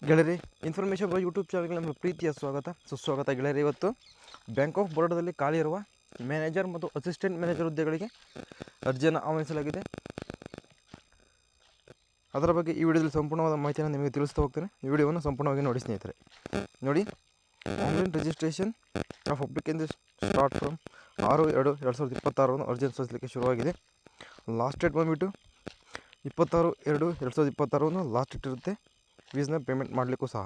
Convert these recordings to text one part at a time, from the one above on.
ಗೆಳೆಯರಿ information buy YouTube ಚಾನಲ್ಗೆ ನಮ್ಮ ಪ್ರೀತಿಯ ಸುಸ್ವಾಗತ ಗೆಳೆಯರಿ. ಇವತ್ತು ಬ್ಯಾಂಕ್ ಆಫ್ ಬರೋಡಾದಲ್ಲಿ ಖಾಲಿ ಇರುವ ಮ್ಯಾನೇಜರ್ ಮತ್ತು ಅಸಿಸ್ಟೆಂಟ್ ಮ್ಯಾನೇಜರ್ ಹುದ್ದೆಗಳಿಗೆ ಅರ್ಜಿಯನ್ನು ಆಹ್ವಾನಿಸಲಾಗಿದೆ. ಅದರ ಬಗ್ಗೆ ಈ ವಿಡಿಯೋದಲ್ಲಿ ಸಂಪೂರ್ಣವಾದ ಮಾಹಿತಿಯನ್ನು ನಿಮಗೆ ತಿಳಿಸ್ತಾ ಹೋಗ್ತೇನೆ. ಈ ವಿಡಿಯೋವನ್ನು ಸಂಪೂರ್ಣವಾಗಿ ನೋಡಿ ಸ್ನೇಹಿತರೆ. ನೋಡಿ, online registration of applications start from 6/2/2026 ಅರ್ಜಿಯನ್ನು ಸಲ್ಲಿಸಲಿಕ್ಕೆ ಶುರುವಾಗಿದೆ. ಲಾಸ್ಟ್ ಡೇಟ್ ಬಂದುಬಿಟ್ಟು 26/2/2026 ಲಾಸ್ಟ್ ಡೇಟ್ ಇರುತ್ತೆ. ಫೀಸ್ನ ಪೇಮೆಂಟ್ ಮಾಡಲಿಕ್ಕೂ ಸಹ.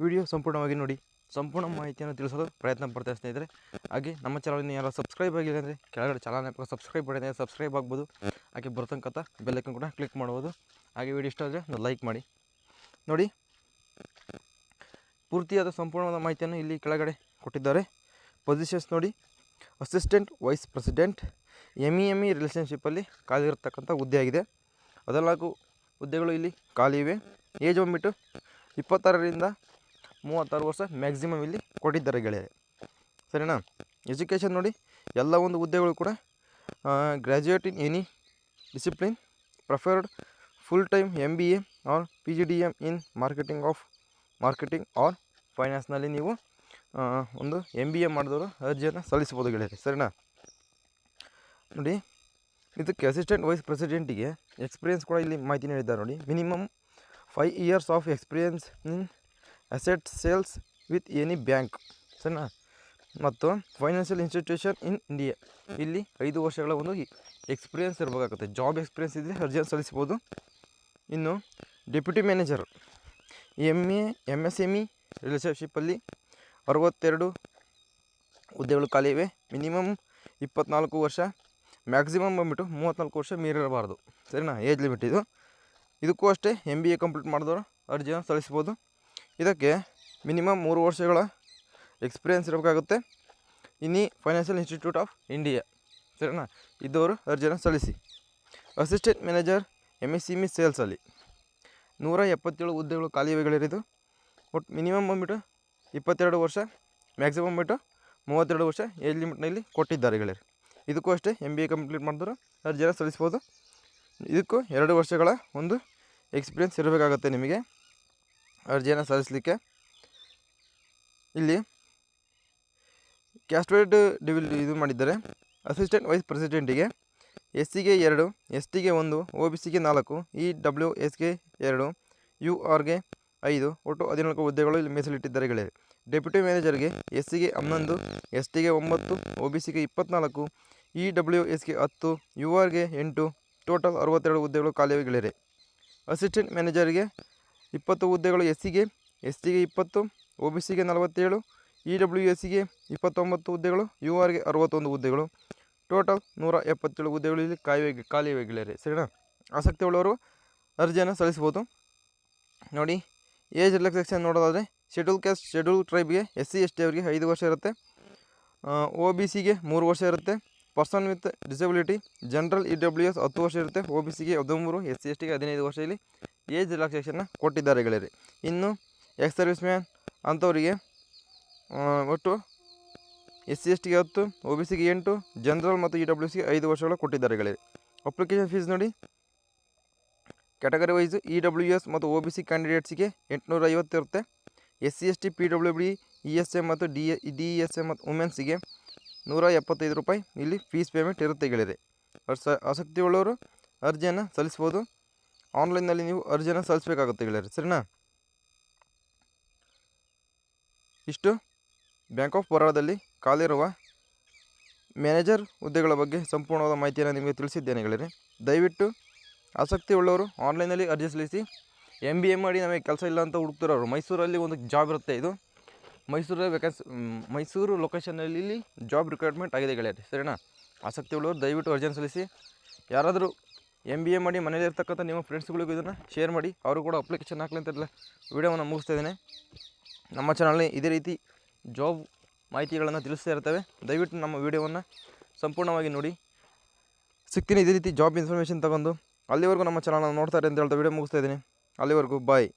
ವಿಡಿಯೋ ಸಂಪೂರ್ಣವಾಗಿ ನೋಡಿ, ಸಂಪೂರ್ಣ ಮಾಹಿತಿಯನ್ನು ತಿಳಿಸಲು ಪ್ರಯತ್ನ ಪಡ್ತೇನೆ ಸ್ನೇಹಿತರೆ. ಹಾಗೆ ನಮ್ಮ ಚಾನಲ್ನ ಯಾರು ಸಬ್ಸ್ಕ್ರೈಬ್ ಆಗಿಲ್ಲ ಅಂದರೆ ಕೆಳಗಡೆ ಚಾನಲ್ನ ಸಬ್ಸ್ಕ್ರೈಬ್ ಮಾಡಿದರೆ ಸಬ್ಸ್ಕ್ರೈಬ್ ಆಗ್ಬೋದು. ಹಾಗೆ ಬರ್ತಕ್ಕಂಥ ಬೆಲ್ಲೈಕನ್ ಕೂಡ ಕ್ಲಿಕ್ ಮಾಡ್ಬೋದು. ಹಾಗೆ ವಿಡಿಯೋ ಇಷ್ಟ ಆದರೆ ಒಂದು ಲೈಕ್ ಮಾಡಿ. ನೋಡಿ, ಪೂರ್ತಿಯಾದ ಸಂಪೂರ್ಣವಾದ ಮಾಹಿತಿಯನ್ನು ಇಲ್ಲಿ ಕೆಳಗಡೆ ಕೊಟ್ಟಿದ್ದಾರೆ. ಪೊಸಿಷನ್ಸ್ ನೋಡಿ, assistant vice president M E ರಿಲೇಷನ್ಶಿಪ್ಪಲ್ಲಿ ಖಾಲಿ ಇರತಕ್ಕಂಥ ಹುದ್ದೆಯಾಗಿದೆ. 14 ಹುದ್ದೆಗಳು ಇಲ್ಲಿ ಖಾಲಿ ಇವೆ. ಏಜ್ ಬಂದುಬಿಟ್ಟು 26ರಿಂದ 36 ವರ್ಷ ಮ್ಯಾಕ್ಸಿಮಮ್ ಇಲ್ಲಿ ಕೊಟ್ಟಿದ್ದಾರೆ ಗೆಳೆಯರೆ, ಸರಿನಾ. ಎಜುಕೇಷನ್ ನೋಡಿ, ಎಲ್ಲ ಒಂದು ಹುದ್ದೆಗಳು ಕೂಡ graduate in any discipline, preferred full time MBA or PGDM in marketing or ಫೈನಾನ್ಸ್ನಲ್ಲಿ ನೀವು ಒಂದು MBA ಮಾಡಿದವರು ಅರ್ಜಿಯನ್ನು ಸಲ್ಲಿಸ್ಬೋದು ಗೆಳೆಯರೆ, ಸರಿನಾ. ನೋಡಿ, ಇದಕ್ಕೆ ಅಸಿಸ್ಟೆಂಟ್ ವೈಸ್ ಪ್ರೆಸಿಡೆಂಟಿಗೆ ಎಕ್ಸ್ಪೀರಿಯೆನ್ಸ್ ಕೂಡ ಇಲ್ಲಿ ಮಾಹಿತಿ ನೀಡಿದ್ದಾರೆ. ನೋಡಿ, minimum 5 years of experience in asset sales with any bank, ಸರಿನಾ. ಮತ್ತು ಫೈನಾನ್ಷಿಯಲ್ ಇನ್ಸ್ಟಿಟ್ಯೂಷನ್ ಇನ್ ಇಂಡಿಯಾ, ಇಲ್ಲಿ 5 ವರ್ಷಗಳ ಒಂದು ಎಕ್ಸ್ಪೀರಿಯೆನ್ಸ್ ಇರಬೇಕಾಗುತ್ತೆ. ಜಾಬ್ ಎಕ್ಸ್ಪೀರಿಯೆನ್ಸ್ ಇದ್ದರೆ ಅರ್ಜಿಯನ್ನು ಸಲ್ಲಿಸ್ಬೋದು. ಇನ್ನು ಡೆಪ್ಯೂಟಿ ಮ್ಯಾನೇಜರ್ MSME ರಿಲೇಷನ್ಶಿಪ್ಪಲ್ಲಿ 62 ಹುದ್ದೆಗಳು ಖಾಲಿ ಇವೆ. ಮಿನಿಮಮ್ 24 ವರ್ಷ, ಮ್ಯಾಕ್ಸಿಮಮ್ ಬಂದುಬಿಟ್ಟು 34 ವರ್ಷ ಮೀರಿರಬಾರ್ದು, ಸರಿನಾ. ಏಜ್ ಲಿಮಿಟ್ ಇದಕ್ಕೂ ಅಷ್ಟೇ MBA ಕಂಪ್ಲೀಟ್ ಮಾಡಿದವರು ಅರ್ಜಿಯನ್ನು ಸಲ್ಲಿಸ್ಬೋದು. ಇದಕ್ಕೆ ಮಿನಿಮಮ್ 3 ವರ್ಷಗಳ ಎಕ್ಸ್ಪೀರಿಯೆನ್ಸ್ ಇರಬೇಕಾಗುತ್ತೆ. ಇನ್ನು ಫೈನಾನ್ಷಿಯಲ್ ಇನ್ಸ್ಟಿಟ್ಯೂಟ್ ಆಫ್ ಇಂಡಿಯಾ, ಸರಿನಾ, ಇದ್ದವರು ಅರ್ಜಿಯನ್ನು ಸಲ್ಲಿಸಿ. ಅಸಿಸ್ಟೆಂಟ್ ಮ್ಯಾನೇಜರ್ MSME ಸೇಲ್ಸಲ್ಲಿ 177 ಹುದ್ದೆಗಳು ಖಾಲಿ ಇವೆಗಳಿರೋದು. ಒಟ್ಟು ಮಿನಿಮಮ್ ಬಂದುಬಿಟ್ಟು 22 ವರ್ಷ, ಮ್ಯಾಕ್ಸಿಮಮ್ ಬಂದುಬಿಟ್ಟು 32 ವರ್ಷ ಏಜ್ ಲಿಮಿಟ್ನಲ್ಲಿ ಕೊಟ್ಟಿದ್ದಾರೆ ಗೆಳೆಯರು. ಇದಕ್ಕೂ ಅಷ್ಟೇ MBA ಕಂಪ್ಲೀಟ್ ಮಾಡಿದ್ರು ಅರ್ಜಿಯನ್ನು ಸಲ್ಲಿಸ್ಬೋದು. ಇದಕ್ಕೂ 2 ವರ್ಷಗಳ ಒಂದು ಎಕ್ಸ್ಪೀರಿಯೆನ್ಸ್ ಇರಬೇಕಾಗತ್ತೆ ನಿಮಗೆ ಅರ್ಜಿಯನ್ನು ಸಲ್ಲಿಸಲಿಕ್ಕೆ. ಇಲ್ಲಿ ಕ್ಯಾಸ್ಟ್ವೇಡ್ ಇದು ಮಾಡಿದ್ದಾರೆ. ಅಸಿಸ್ಟೆಂಟ್ ವೈಸ್ ಪ್ರೆಸಿಡೆಂಟಿಗೆ SCಗೆ 2, STಗೆ 1, OBCಗೆ 4, EWSಗೆ 2, URಗೆ 5, ಒಟ್ಟು 14 ಹುದ್ದೆಗಳು ಇಲ್ಲಿ ಮೀಸಲಿಟ್ಟಿದ್ದಾರೆ ಗೆಳೆಯರು. ಡೆಪ್ಯೂಟಿ ಮ್ಯಾನೇಜರ್ಗೆ SCಗೆ 11, STಗೆ 9, OBCಗೆ 24, EWSಗೆ 10, URಗೆ 8, ಟೋಟಲ್ 62 ಹುದ್ದೆಗಳು ಖಾಲಿವೆ ಗೆಳೆಯರೆ. ಅಸಿಸ್ಟೆಂಟ್ ಮ್ಯಾನೇಜರ್ಗೆ 20 ಹುದ್ದೆಗಳು SCಗೆ, STಗೆ 20, OBCಗೆ 47, EWSಗೆ 29 ಹುದ್ದೆಗಳು, URಗೆ 61 ಹುದ್ದೆಗಳು, ಟೋಟಲ್ 177 ಹುದ್ದೆಗಳು ಇಲ್ಲಿ ಖಾಲಿವೆ ಗೆಳೆಯರೆ, ಸರಿನಾ. ಆಸಕ್ತಿ ಉಳ್ಳವರು ಅರ್ಜಿಯನ್ನು ಸಲ್ಲಿಸ್ಬೋದು. ನೋಡಿ, ಏಜ್ ರಿಲ್ಯಾಕ್ಸೇಷನ್ ನೋಡೋದಾದರೆ ಶೆಡ್ಯೂಲ್ ಕ್ಯಾಸ್ಟ್ ಶೆಡ್ಯೂಲ್ ಟ್ರೈಬ್ಗೆ SC ST ಅವರಿಗೆ 5 ವರ್ಷ ಇರುತ್ತೆ. OBCಗೆ 3 ವರ್ಷ ಇರುತ್ತೆ. Person with disability general EWS 10 ವರ್ಷ ಇರುತ್ತೆ. OBCಗೆ 13, SC STಗೆ 15 ವರ್ಷ ಇಲ್ಲಿ ಏಜ್ ರಿಲ್ಯಾಕ್ಸೇಷನ್ನ ಕೊಟ್ಟಿದ್ದಾರೆ ಗೆಳೆಯರೆ. ಇನ್ನು ಎಕ್ಸ್ ಸರ್ವಿಸ್ ಮ್ಯಾನ್ ಅಂಥವರಿಗೆ ಒಟ್ಟು SC STಗೆ 10, OBCಗೆ 8, ಜನರಲ್ ಮತ್ತು EWSಗೆ 5 ವರ್ಷಗಳು ಕೊಟ್ಟಿದ್ದಾರೆ ಗೆಳೆಯರೆ. ಅಪ್ಲಿಕೇಶನ್ ಫೀಸ್ ನೋಡಿ, ಕ್ಯಾಟಗರಿ ವೈಸು EWS ಮತ್ತು OBC ಕ್ಯಾಂಡಿಡೇಟ್ಸಿಗೆ 850 ಇರುತ್ತೆ. SC ST PWD ESM ಮತ್ತು DESM ಮತ್ತು ವುಮೆನ್ಸಿಗೆ 175 ರೂಪಾಯಿ ಇಲ್ಲಿ ಫೀಸ್ ಪೇಮೆಂಟ್ ಇರುತ್ತೆ ಗೆಳೆಯರೆ. ಆಸಕ್ತಿ ಉಳ್ಳವರು ಅರ್ಜಿಯನ್ನು ಸಲ್ಲಿಸ್ಬೋದು. ಆನ್ಲೈನ್ನಲ್ಲಿ ನೀವು ಅರ್ಜಿಯನ್ನು ಸಲ್ಲಿಸಬೇಕಾಗುತ್ತೆ ಗೆಳೆಯರೆ, ಸರಿನಾ. ಇಷ್ಟು ಬ್ಯಾಂಕ್ ಆಫ್ ಬರೋಡಾದಲ್ಲಿ ಖಾಲಿರುವ ಮ್ಯಾನೇಜರ್ ಹುದ್ದೆಗಳ ಬಗ್ಗೆ ಸಂಪೂರ್ಣವಾದ ಮಾಹಿತಿಯನ್ನು ನಿಮಗೆ ತಿಳಿಸಿದ್ದೇನೆ ಗೆಳೆಯರೆ. ದಯವಿಟ್ಟು ಆಸಕ್ತಿ ಉಳ್ಳವರು ಆನ್ಲೈನಲ್ಲಿ ಅರ್ಜಿ ಸಲ್ಲಿಸಿ. MBA ಮಾಡಿ ನಮಗೆ ಕೆಲಸ ಇಲ್ಲ ಅಂತ ಹುಡುಕ್ತಿರೋರು, ಮೈಸೂರಲ್ಲಿ ಒಂದು ಜಾಬ್ ಇರುತ್ತೆ. ಇದು ಮೈಸೂರು ಲೊಕೇಶನಲ್ಲಿ ಜಾಬ್ ರಿಕ್ವೈರ್ಮೆಂಟ್ ಆಗಿದೆ ಗೆಳೆಯರೆ, ಸರಿನಾ. ಆಸಕ್ತಿ ಉಳ್ಳವರು ದಯವಿಟ್ಟು ಅರ್ಜಿಯನ್ನು ಸಲ್ಲಿಸಿ. ಯಾರಾದರೂ MBA ಮಾಡಿ ಮನೇಲಿ ಇರ್ತಕ್ಕಂಥ ನಿಮ್ಮ ಫ್ರೆಂಡ್ಸ್ಗಳಿಗೂ ಇದನ್ನು ಶೇರ್ ಮಾಡಿ, ಅವರು ಕೂಡ ಅಪ್ಲಿಕೇಶನ್ ಹಾಕಲಿ ಅಂತೆಲ್ಲ ವಿಡಿಯೋವನ್ನು ಮುಗಿಸ್ತಾ ಇದ್ದೇನೆ. ನಮ್ಮ ಚಾನಲ್ನಲ್ಲಿ ಇದೇ ರೀತಿ ಜಾಬ್ ಮಾಹಿತಿಗಳನ್ನು ತಿಳಿಸ್ತಾ ಇರ್ತವೆ. ದಯವಿಟ್ಟು ನಮ್ಮ ವಿಡಿಯೋವನ್ನು ಸಂಪೂರ್ಣವಾಗಿ ನೋಡಿ. ಸಿಗ್ತೀನಿ ಇದೇ ರೀತಿ ಜಾಬ್ ಇನ್ಫಾರ್ಮೇಷನ್ ತಗೊಂಡು. ಅಲ್ಲಿವರೆಗೂ ನಮ್ಮ ಚಾನಲ್ನ ನೋಡ್ತಾರೆ ಅಂತ ಹೇಳ್ತಾ ವಿಡಿಯೋ ಮುಗಿಸ್ತಾ ಇದ್ದೀನಿ. ಅಲ್ಲಿವರೆಗೂ ಬಾಯ್.